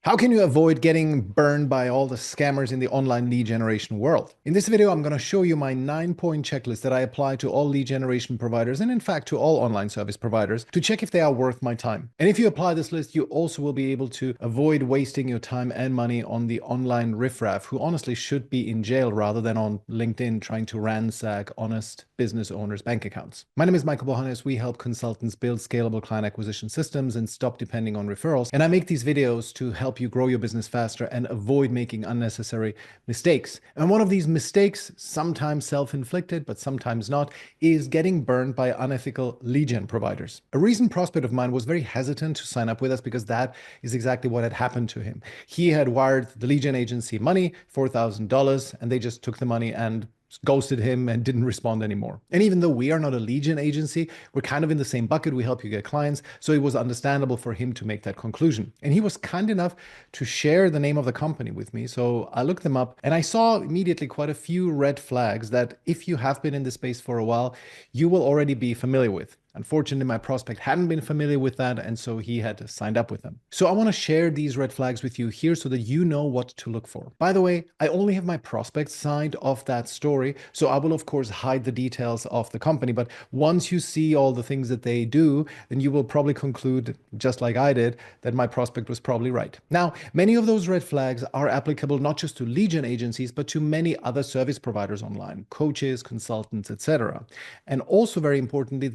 How can you avoid getting burned by all the scammers in the online lead generation world? In this video, I'm going to show you my 9-point checklist that I apply to all lead generation providers and in fact to all online service providers to check if they are worth my time. And if you apply this list, you also will be able to avoid wasting your time and money on the online riffraff who honestly should be in jail rather than on LinkedIn trying to ransack honest business owners' bank accounts. My name is Michael Bohannes. We help consultants build scalable client acquisition systems and stop depending on referrals. And I make these videos to help you grow your business faster and avoid making unnecessary mistakes. And one of these mistakes, sometimes self-inflicted, but sometimes not, is getting burned by unethical lead gen providers. A recent prospect of mine was very hesitant to sign up with us because that is exactly what had happened to him. He had wired the lead gen agency money, $4,000, and they just took the money and ghosted him and didn't respond anymore. And even though we are not a lead gen agency, we're kind of in the same bucket. We help you get clients. So it was understandable for him to make that conclusion. And he was kind enough to share the name of the company with me. So I looked them up and I saw immediately quite a few red flags that if you have been in this space for a while, you will already be familiar with. Unfortunately, my prospect hadn't been familiar with that, and so he had signed up with them. So I want to share these red flags with you here so that you know what to look for. By the way, I only have my prospects signed off that story, so I will of course hide the details of the company, but once you see all the things that they do, then you will probably conclude, just like I did, that my prospect was probably right. Now, many of those red flags are applicable not just to lead gen agencies, but to many other service providers online, coaches, consultants, etc. And also very importantly,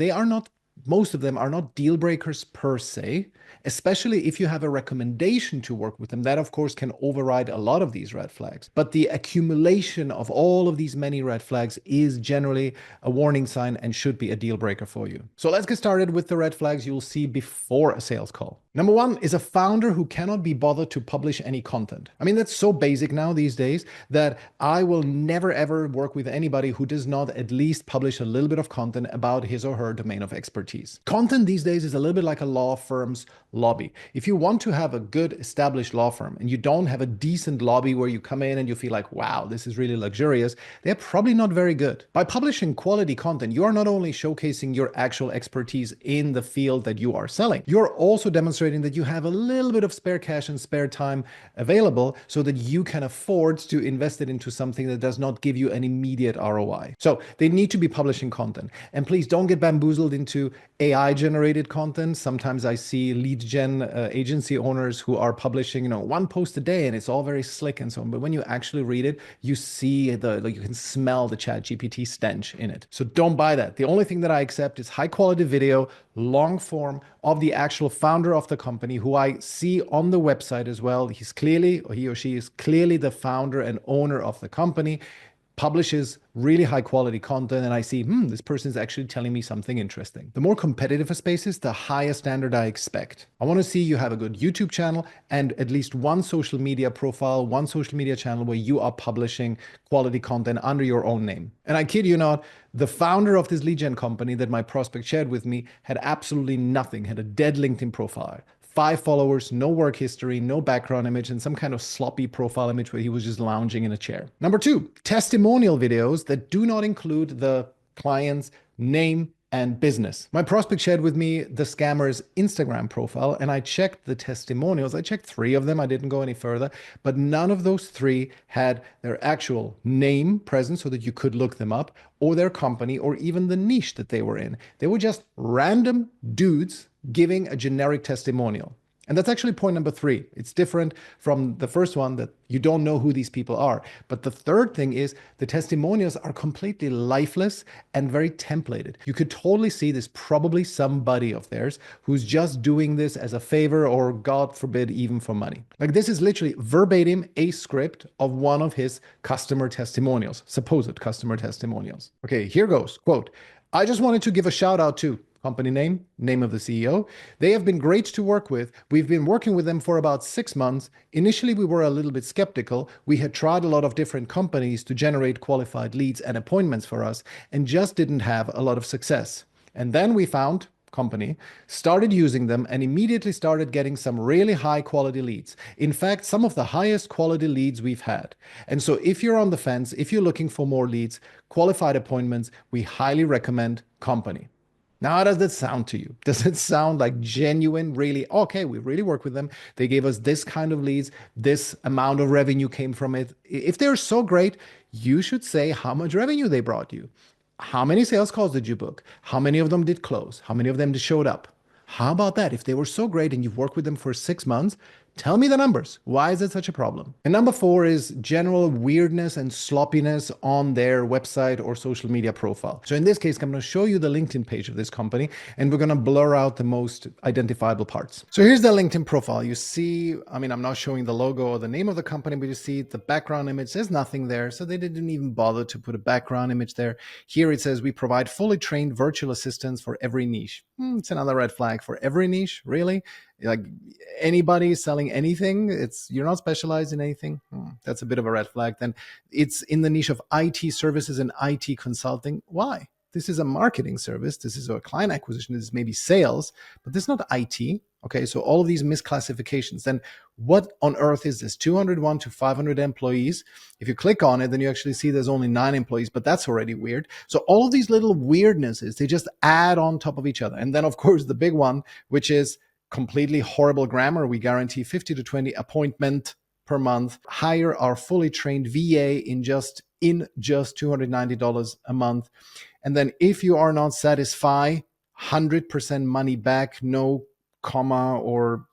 most of them are not deal breakers per se, especially if you have a recommendation to work with them. That, of course, can override a lot of these red flags. But the accumulation of all of these many red flags is generally a warning sign and should be a deal breaker for you. So let's get started with the red flags you'll see before a sales call. Number one is a founder who cannot be bothered to publish any content. I mean, that's so basic now these days that I will never ever work with anybody who does not at least publish a little bit of content about his or her domain of expertise. Content these days is a little bit like a law firm's lobby. If you want to have a good established law firm and you don't have a decent lobby where you come in and you feel like, wow, this is really luxurious, they're probably not very good. By publishing quality content, you are not only showcasing your actual expertise in the field that you are selling, you're also demonstrating that you have a little bit of spare cash and spare time available so that you can afford to invest it into something that does not give you an immediate ROI. So they need to be publishing content. And please don't get bamboozled into AI generated content. Sometimes I see lead gen agency owners who are publishing, one post a day and it's all very slick and so on. But when you actually read it, you see you can smell the ChatGPT stench in it. So don't buy that. The only thing that I accept is high quality video, long form of the actual founder of the company who I see on the website as well. He or she is clearly the founder and owner of the company, publishes really high quality content, and I see, this person is actually telling me something interesting. The more competitive a space is, the higher standard I expect. I want to see you have a good YouTube channel and at least one social media profile, one social media channel where you are publishing quality content under your own name. And I kid you not, the founder of this lead gen company that my prospect shared with me had absolutely nothing, had a dead LinkedIn profile. 5 followers, no work history, no background image, and some kind of sloppy profile image where he was just lounging in a chair. Number 2, testimonial videos that do not include the client's name and business. My prospect shared with me the scammer's Instagram profile, and I checked the testimonials. I checked 3 of them. I didn't go any further, but none of those 3 had their actual name present so that you could look them up, or their company, or even the niche that they were in. They were just random dudes giving a generic testimonial. And that's actually point number 3. It's different from the first one that you don't know who these people are. But the third thing is the testimonials are completely lifeless and very templated. You could totally see this probably somebody of theirs who's just doing this as a favor or, God forbid, even for money. Like, this is literally verbatim a script of one of his customer testimonials, supposed customer testimonials. Okay, here goes. Quote, "I just wanted to give a shout out to company name, name of the CEO. They have been great to work with. We've been working with them for about 6 months. Initially, we were a little bit skeptical. We had tried a lot of different companies to generate qualified leads and appointments for us and just didn't have a lot of success. And then we found company, started using them and immediately started getting some really high quality leads. In fact, some of the highest quality leads we've had. And so if you're on the fence, if you're looking for more leads, qualified appointments, we highly recommend company." Now, how does that sound to you? Does it sound like genuine, really? Okay, we really work with them. They gave us this kind of leads. This amount of revenue came from it. If they're so great, you should say how much revenue they brought you. How many sales calls did you book? How many of them did close? How many of them showed up? How about that? If they were so great and you've worked with them for 6 months, tell me the numbers. Why is it such a problem? And number four is general weirdness and sloppiness on their website or social media profile. So in this case, I'm going to show you the LinkedIn page of this company, and we're going to blur out the most identifiable parts. So here's the LinkedIn profile. You see, I mean, I'm not showing the logo or the name of the company, but you see the background image. There's nothing there. So they didn't even bother to put a background image there. Here it says we provide fully trained virtual assistants for every niche. It's another red flag. For every niche, really? Like anybody selling anything, you're not specialized in anything. That's a bit of a red flag. Then it's in the niche of IT services and IT consulting. Why? This is a marketing service. This is a client acquisition. This is maybe sales, but this is not IT. Okay, so all of these misclassifications. Then what on earth is this? 201 to 500 employees. If you click on it, then you actually see there's only 9 employees, but that's already weird. So all of these little weirdnesses, they just add on top of each other. And then, of course, the big one, which is completely horrible grammar. We guarantee 50 to 20 appointment per month. Hire our fully trained VA in just $290 a month. And then if you are not satisfied, 100% money back, no comma or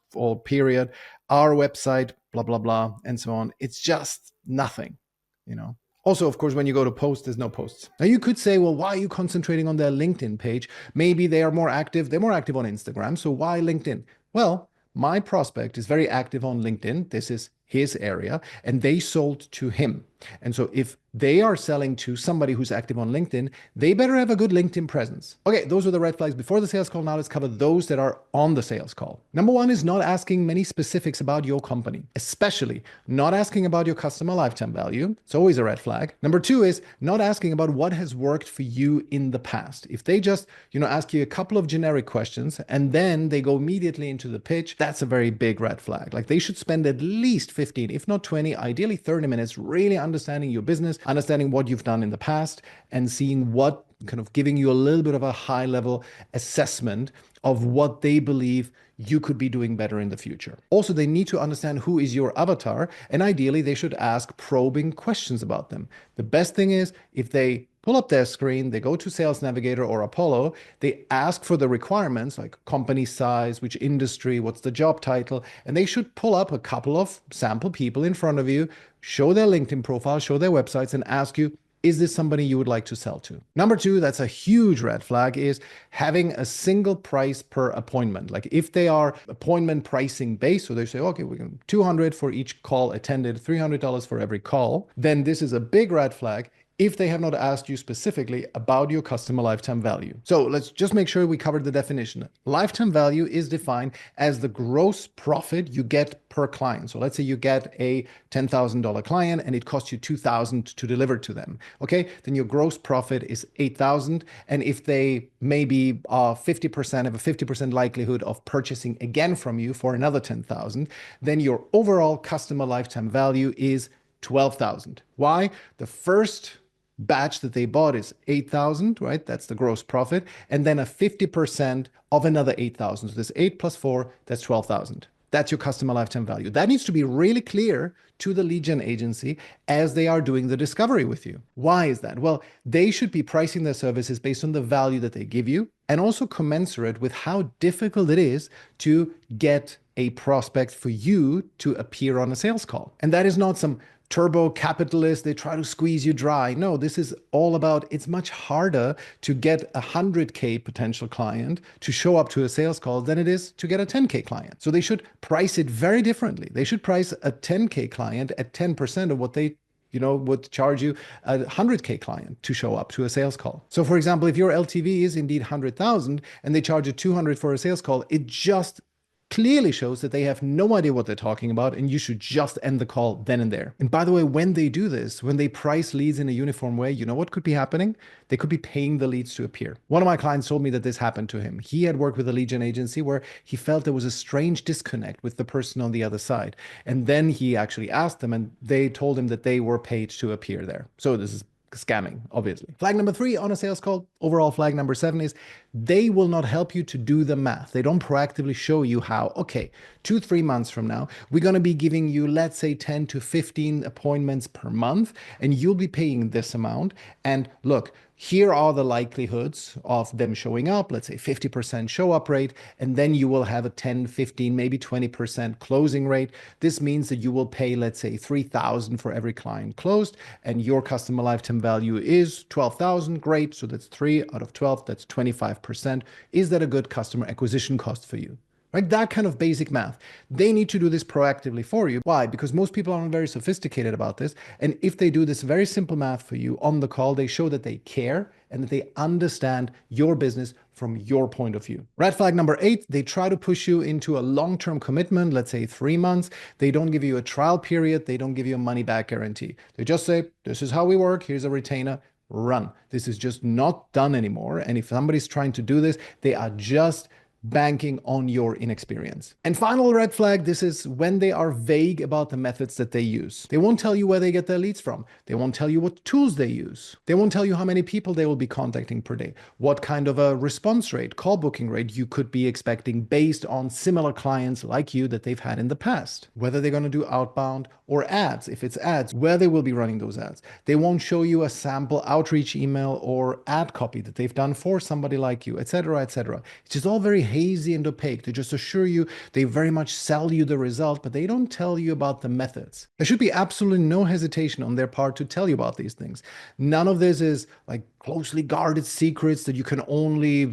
period, our website, blah, blah, blah, and so on. It's just nothing, you know. Also, of course, when you go to post, there's no posts. Now you could say, well, why are you concentrating on their LinkedIn page? Maybe they are more active. They're more active on Instagram. So why LinkedIn? Well, my prospect is very active on LinkedIn. This is his area, and they sold to him. And so if they are selling to somebody who's active on LinkedIn, they better have a good LinkedIn presence. Okay, those are the red flags before the sales call. Now let's cover those that are on the sales call. Number one is not asking many specifics about your company, especially not asking about your customer lifetime value. It's always a red flag. Number two is not asking about what has worked for you in the past. If they just, ask you a couple of generic questions and then they go immediately into the pitch, that's a very big red flag. Like they should spend at least 15, if not 20, ideally 30 minutes really understanding your business, understanding what you've done in the past, and seeing what kind of giving you a little bit of a high level assessment of what they believe you could be doing better in the future. Also, they need to understand who is your avatar, and ideally they should ask probing questions about them. The best thing is if they pull up their screen, they go to Sales Navigator or Apollo, they ask for the requirements like company size, which industry, what's the job title, and they should pull up a couple of sample people in front of you, show their LinkedIn profile, show their websites, and ask you, is this somebody you would like to sell to? Number two, that's a huge red flag, is having a single price per appointment. Like if they are appointment pricing based, so they say, okay, we're going to $200 for each call attended, $300 for every call, then this is a big red flag if they have not asked you specifically about your customer lifetime value. So let's just make sure we covered the definition. Lifetime value is defined as the gross profit you get per client. So let's say you get a $10,000 client and it costs you $2,000 to deliver to them. Okay, then your gross profit is $8,000. And if they maybe are 50%, have a 50% likelihood of purchasing again from you for another $10,000, then your overall customer lifetime value is $12,000. Why? The first batch that they bought is 8,000, right? That's the gross profit. And then a 50% of another 8,000. So this 8 plus 4, that's 12,000. That's your customer lifetime value. That needs to be really clear to the lead gen agency as they are doing the discovery with you. Why is that? Well, they should be pricing their services based on the value that they give you and also commensurate with how difficult it is to get a prospect for you to appear on a sales call. And that is not some turbo capitalist, they try to squeeze you dry. No, this is all about, it's much harder to get a 100K potential client to show up to a sales call than it is to get a 10K client. So they should price it very differently. They should price a 10K client at 10% of what they would charge you a 100K client to show up to a sales call. So for example, if your LTV is indeed 100,000 and they charge you 200 for a sales call, it just clearly shows that they have no idea what they're talking about, and you should just end the call then and there. And by the way, when they do this, when they price leads in a uniform way, you know what could be happening? They could be paying the leads to appear. One of my clients told me that this happened to him. He had worked with a lead gen agency where he felt there was a strange disconnect with the person on the other side. And then he actually asked them, and they told him that they were paid to appear there. So this is scamming, obviously. Flag number 3 on a sales call, overall flag number 7 is they will not help you to do the math. They don't proactively show you how, okay, 2-3 months from now, we're going to be giving you, let's say, 10 to 15 appointments per month, and you'll be paying this amount. And look, here are the likelihoods of them showing up, let's say 50% show up rate, and then you will have a 10, 15, maybe 20% closing rate. This means that you will pay, let's say, 3,000 for every client closed, and your customer lifetime value is 12,000. Great. So that's 3 out of 12. That's 25%. Is that a good customer acquisition cost for you? Right? That kind of basic math. They need to do this proactively for you. Why? Because most people aren't very sophisticated about this. And if they do this very simple math for you on the call, they show that they care and that they understand your business from your point of view. Red flag number 8, they try to push you into a long-term commitment, let's say 3 months. They don't give you a trial period. They don't give you a money back guarantee. They just say, this is how we work. Here's a retainer. Run. This is just not done anymore. And if somebody's trying to do this, they are just banking on your inexperience. And final red flag, this is when they are vague about the methods that they use. They won't tell you where they get their leads from. They won't tell you what tools they use. They won't tell you how many people they will be contacting per day, what kind of a response rate, call booking rate you could be expecting based on similar clients like you that they've had in the past, whether they're going to do outbound or ads. If it's ads, where they will be running those ads. They won't show you a sample outreach email or ad copy that they've done for somebody like you, etc., etc. It's just all very hazy and opaque. They just assure you, they very much sell you the result, but they don't tell you about the methods. There should be absolutely no hesitation on their part to tell you about these things. None of this is like closely guarded secrets that you can only,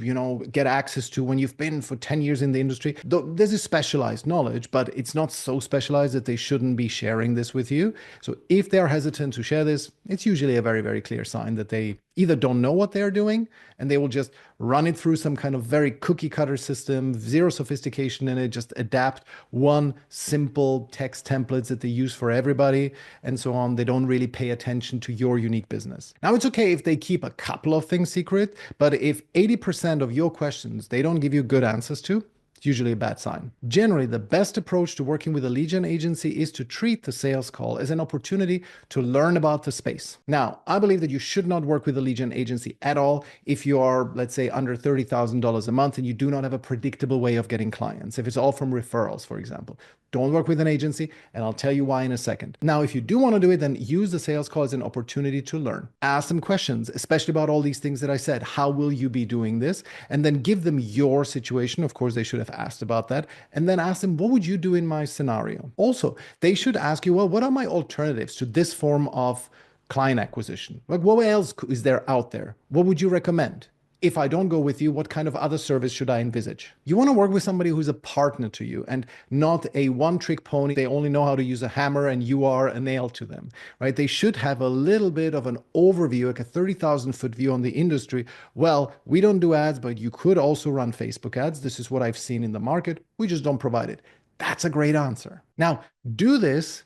get access to when you've been for 10 years in the industry. This is specialized knowledge, but it's not so specialized that they shouldn't be sharing this with you. So if they're hesitant to share this, it's usually a very, very clear sign that they either don't know what they're doing and they will just run it through some kind of very cookie cutter system, zero sophistication in it, just adapt one simple text templates that they use for everybody and so on. They don't really pay attention to your unique business. Now, it's okay if they keep a couple of things secret, but if 80% of your questions they don't give you good answers to, it's usually a bad sign. Generally, the best approach to working with a lead gen agency is to treat the sales call as an opportunity to learn about the space. Now, I believe that you should not work with a lead gen agency at all if you are, let's say, under $30,000 a month and you do not have a predictable way of getting clients. If it's all from referrals, for example. Don't work with an agency, and I'll tell you why in a second. Now, if you do want to do it, then use the sales call as an opportunity to learn. Ask them questions, especially about all these things that I said. How will you be doing this? And then give them your situation. Of course, they should have asked about that. And then ask them, what would you do in my scenario? Also, they should ask you, well, what are my alternatives to this form of client acquisition? Like, what else is there out there? What would you recommend? If I don't go with you, what kind of other service should I envisage? You want to work with somebody who's a partner to you and not a one-trick pony. They only know how to use a hammer and you are a nail to them, right? They should have a little bit of an overview, like a 30,000-foot view on the industry. Well, we don't do ads, but you could also run Facebook ads. This is what I've seen in the market. We just don't provide it. That's a great answer. Now, do this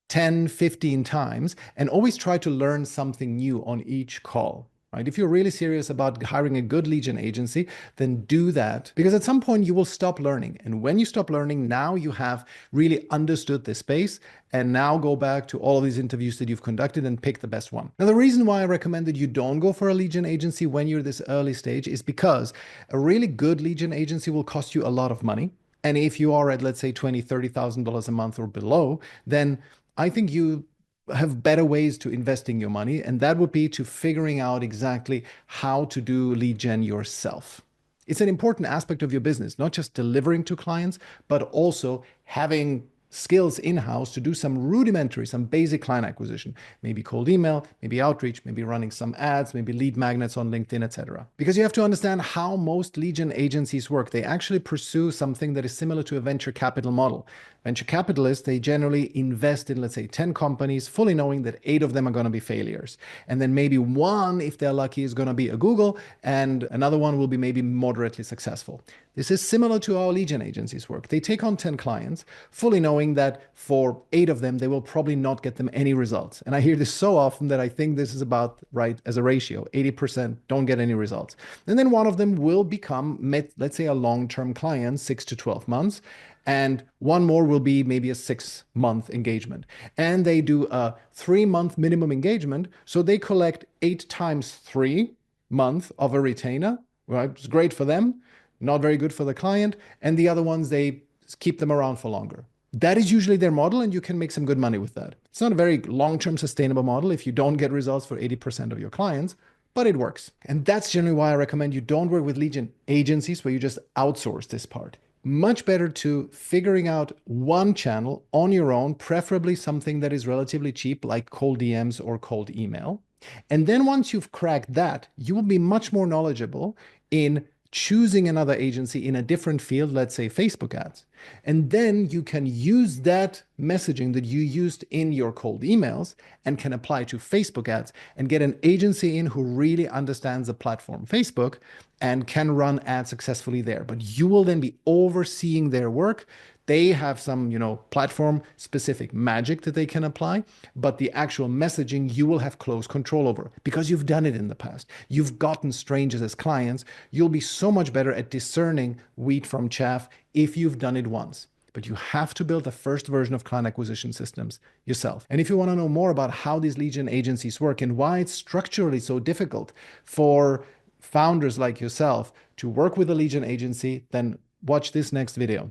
10, 15 times and always try to learn something new on each call. Right? If you're really serious about hiring a good lead gen agency, then do that, because at some point you will stop learning. And when you stop learning, now you have really understood the space, and now go back to all of these interviews that you've conducted and pick the best one. Now, the reason why I recommend that you don't go for a lead gen agency when you're this early stage is because a really good lead gen agency will cost you a lot of money. And if you are at, let's say, $20,000, $30,000 a month or below, then I think you have better ways to investing your money, and that would be to figuring out exactly how to do lead gen yourself. It's an important aspect of your business, not just delivering to clients, but also having skills in-house to do some rudimentary, some basic client acquisition, maybe cold email, maybe outreach, maybe running some ads, maybe lead magnets on LinkedIn, etc. Because you have to understand how most lead gen agencies work. They actually pursue something that is similar to a venture capital model. Venture capitalists, they generally invest in, let's say, 10 companies, fully knowing that 8 of them are going to be failures. And then maybe one, if they're lucky, is going to be a Google, and another one will be maybe moderately successful. This is similar to how lead gen agencies work. They take on 10 clients, fully knowing that for 8 of them, they will probably not get them any results. And I hear this so often that I think this is about right as a ratio. 80% don't get any results. And then one of them will become, let's say, a long-term client, 6 to 12 months. and one more will be maybe a 6-month engagement. And they do a 3-month minimum engagement. So they collect 8 times 3 months of a retainer, right? It's great for them, not very good for the client. And the other ones, they keep them around for longer. That is usually their model, and you can make some good money with that. It's not a very long-term sustainable model if you don't get results for 80% of your clients, but it works. And that's generally why I recommend you don't work with lead gen agencies where you just outsource this part. Much better to figuring out one channel on your own, preferably something that is relatively cheap, like cold DMs or cold email. And then once you've cracked that, you will be much more knowledgeable in choosing another agency in a different field, let's say Facebook ads. And then you can use that messaging that you used in your cold emails and can apply to Facebook ads and get an agency in who really understands the platform Facebook and can run ads successfully there. But you will then be overseeing their work. They have some, platform specific magic that they can apply, but the actual messaging you will have close control over because you've done it in the past. You've gotten strangers as clients. You'll be so much better at discerning wheat from chaff if you've done it once. But you have to build the first version of client acquisition systems yourself. And if you want to know more about how these lead gen agencies work and why it's structurally so difficult for founders like yourself to work with a lead gen agency, then watch this next video.